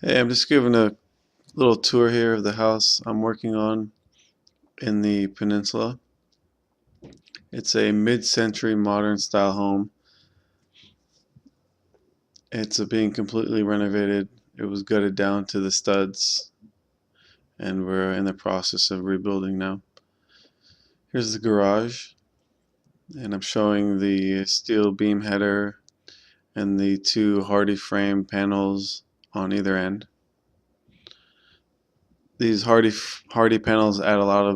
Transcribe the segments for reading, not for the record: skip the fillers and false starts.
Hey, I'm just giving a little tour here of the house I'm working on in the peninsula. It's a mid-century modern style home. It's being completely renovated. It was gutted down to the studs, and we're in the process of rebuilding now. Here's the garage, and I'm showing the steel beam header and the two hardy frame panels on either end. These hardy panels add a lot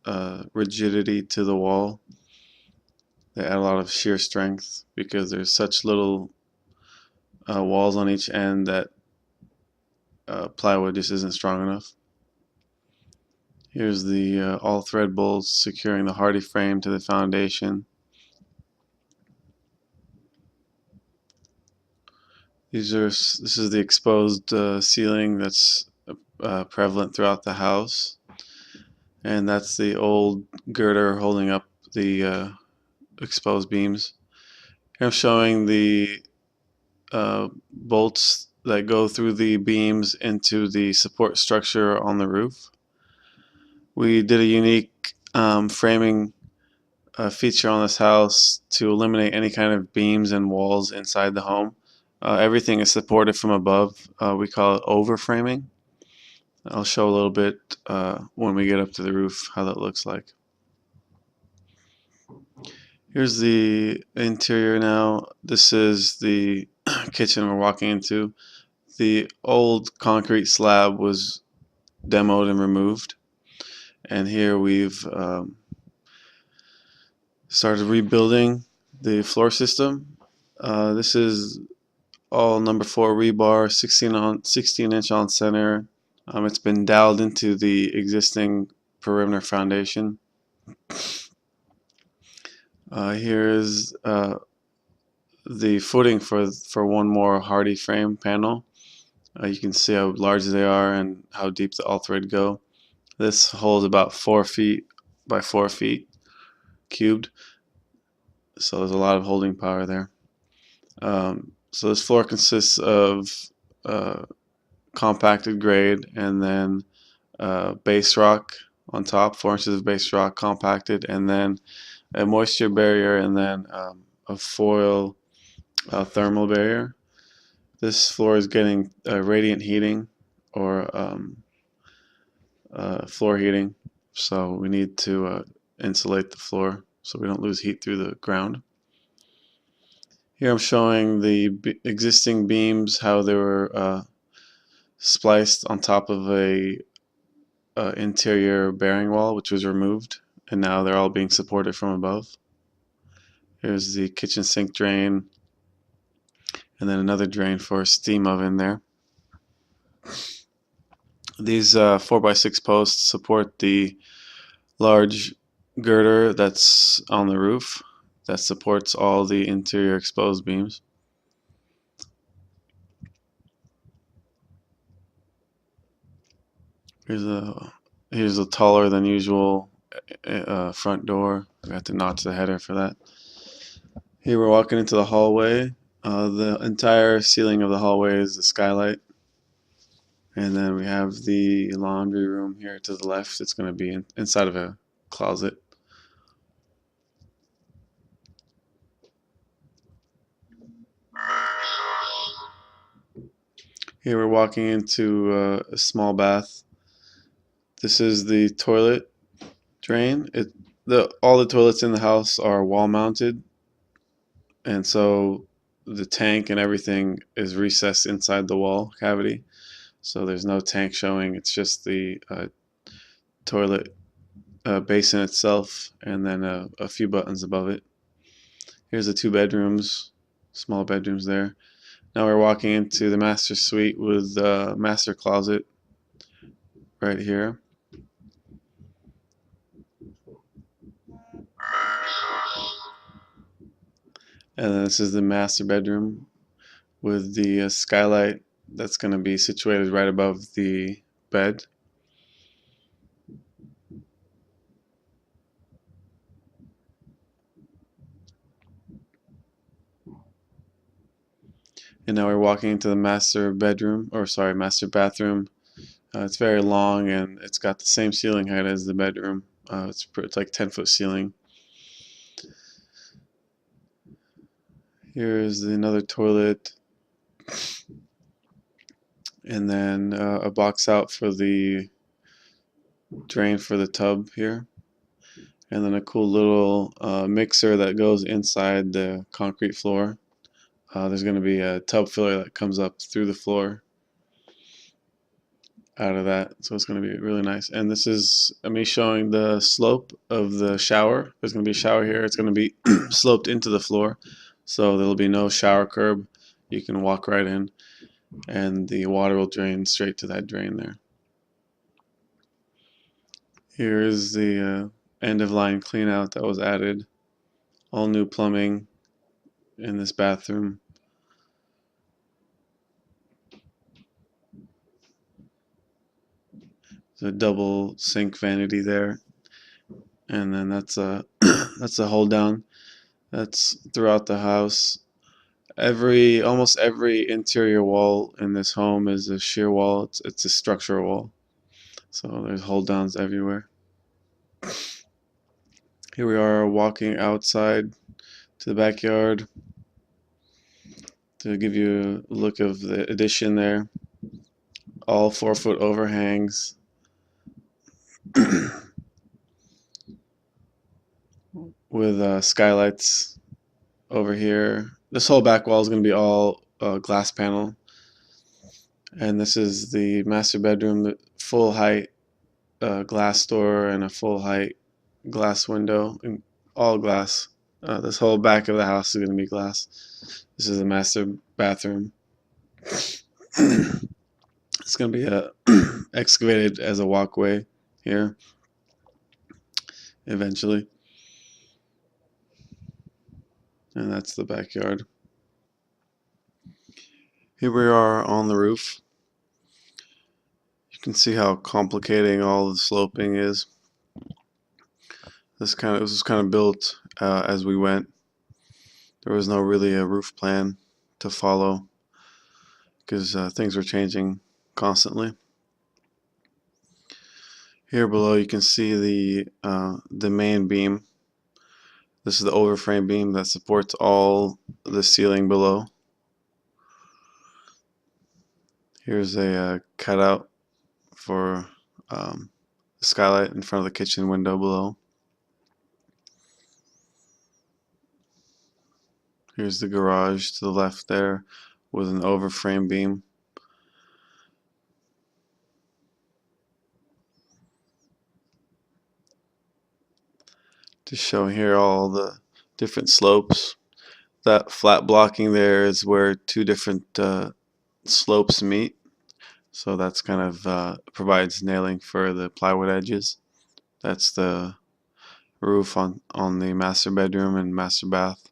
of rigidity to the wall. They add a lot of shear strength because there's such little walls on each end that plywood just isn't strong enough. Here's the all thread bolts securing the hardy frame to the foundation. This is the exposed ceiling that's prevalent throughout the house, and that's the old girder holding up the exposed beams. Here I'm showing the bolts that go through the beams into the support structure on the roof. We did a unique framing feature on this house to eliminate any kind of beams and walls inside the home. Everything is supported from above. We call it overframing. I'll show a little bit when we get up to the roof how that looks like. Here's the interior now. This is the kitchen we're walking into. The old concrete slab was demoed and removed, and here we've started rebuilding the floor system. This is all number 4 rebar, 16 inch on center. It's been doweled into the existing perimeter foundation. Here is the footing for one more hardy frame panel. You can see how large they are and how deep the all thread go. This holds about 4 feet by 4 feet cubed, so there's a lot of holding power there. So this floor consists of uh, compacted grade and then base rock on top, 4 inches of base rock compacted, and then a moisture barrier, and then a foil thermal barrier. This floor is getting radiant heating or floor heating, so we need to insulate the floor so we don't lose heat through the ground. Here I'm showing the existing beams, how they were spliced on top of a interior bearing wall, which was removed, and now they're all being supported from above. Here's the kitchen sink drain, and then another drain for a steam oven there. These 4x6 posts support the large girder that's on the roof that supports all the interior exposed beams. Here's a taller than usual front door. We have to notch the header for that. Here we're walking into the hallway. The entire ceiling of the hallway is a skylight. And then we have the laundry room here to the left. It's going to be inside of a closet. Here we're walking into a small bath. This is the toilet drain. All the toilets in the house are wall mounted, and so the tank and everything is recessed inside the wall cavity. So there's no tank showing. It's just the toilet basin itself, and then a few buttons above it. Here's the 2 bedrooms, small bedrooms there. Now we're walking into the master suite with the master closet right here. And then this is the master bedroom with the skylight that's going to be situated right above the bed. And now we're walking into the master bedroom, or sorry, master bathroom. It's very long and it's got the same ceiling height as the bedroom. It's like 10-foot ceiling. Here's another toilet, and then a box out for the drain for the tub here, and then a cool little mixer that goes inside the concrete floor. There's going to be a tub filler that comes up through the floor out of that, so it's going to be really nice. And this is me showing the slope of the shower. There's going to be a shower here. It's going to be sloped into the floor, so there'll be no shower curb. You can walk right in, and the water will drain straight to that drain there. Here is the end of line clean out that was added. All new plumbing in this bathroom. There's a double sink vanity there, and then that's a that's a hold down. That's throughout the house. Almost every interior wall in this home is a shear wall. It's a structural wall. So there's hold downs everywhere. Here we are walking outside to the backyard to give you a look of the addition there. All 4-foot overhangs. With skylights over here. This whole back wall is going to be all glass panel. And this is the master bedroom, the full height glass door and a full height glass window, and all glass. This whole back of the house is going to be glass. This is the master bathroom. It's going to be excavated as a walkway here eventually. And that's the backyard. Here we are on the roof. You can see how complicating all the sloping is. This was kind of built as we went. There was no really a roof plan to follow because things were changing constantly. Here below you can see the main beam. This is the overframe beam that supports all the ceiling below. Here's a cutout for the skylight in front of the kitchen window below. Here's the garage to the left there with an overframe beam. To show here all the different slopes. That flat blocking there is where two different slopes meet. So that's kind of provides nailing for the plywood edges. That's the roof on the master bedroom and master bath.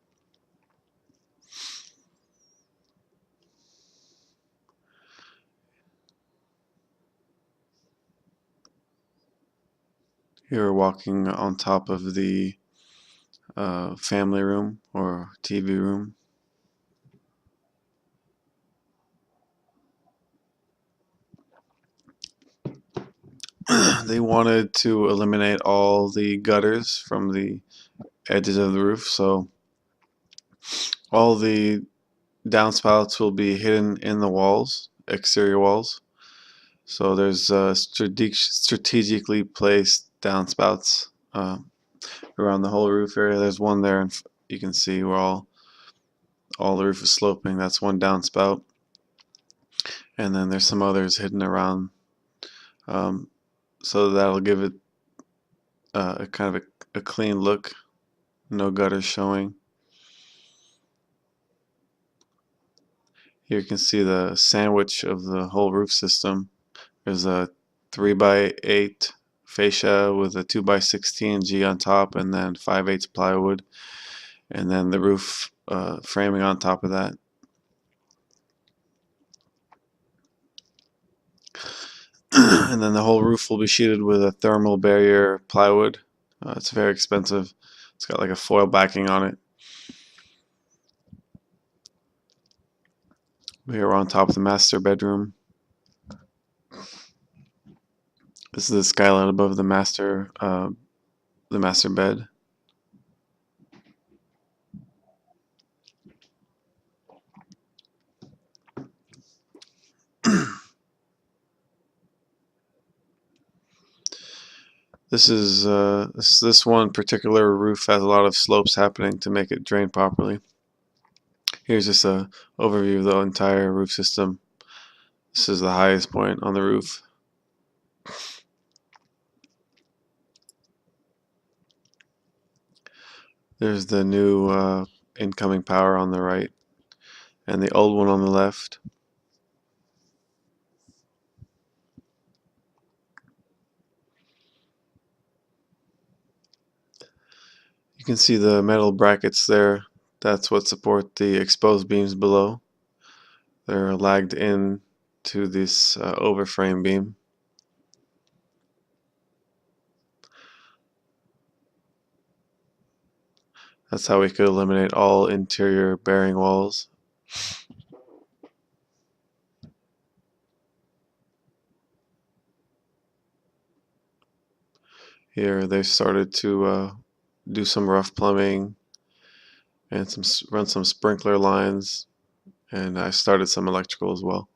Here we're walking on top of the family room or TV room. They wanted to eliminate all the gutters from the edges of the roof, so all the downspouts will be hidden in the walls, exterior walls. So there's strategically placed downspouts around the whole roof area. There's one there, and you can see where all the roof is sloping. That's one downspout, and then there's some others hidden around. So that'll give it a kind of a clean look, no gutters showing. Here you can see the sandwich of the whole roof system. There's a 3x8 fascia with a 2x16 G on top, and then 5/8 plywood, and then the roof framing on top of that. And then the whole roof will be sheeted with a thermal barrier plywood. It's very expensive. It's got like a foil backing on it. Here we're on top of the master bedroom. This is the skylight above the master bed. This one particular roof has a lot of slopes happening to make it drain properly. Here's just a overview of the entire roof system. This is the highest point on the roof. There's the new incoming power on the right and the old one on the left. You can see the metal brackets there. That's what support the exposed beams below. They're lagged in to this overframe beam. That's how we could eliminate all interior bearing walls. Here they've started to do some rough plumbing and run some sprinkler lines, and I started some electrical as well.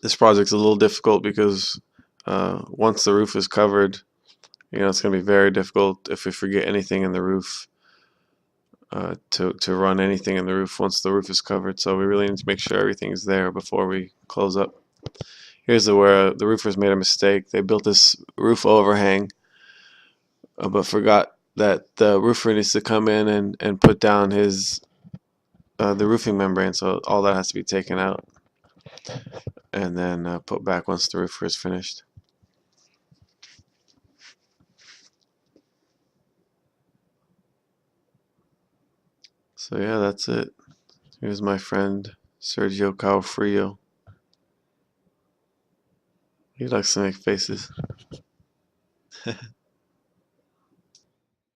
This project's a little difficult because once the roof is covered, it's going to be very difficult if we forget anything in the roof to run anything in the roof once the roof is covered. So we really need to make sure everything is there before we close up. Here's where the roofers made a mistake. They built this roof overhang, but forgot that the roofer needs to come in and put down the roofing membrane. So all that has to be taken out and then put back once the roofer is finished. So yeah, that's it. Here's my friend Sergio Calfrio. He likes to make faces.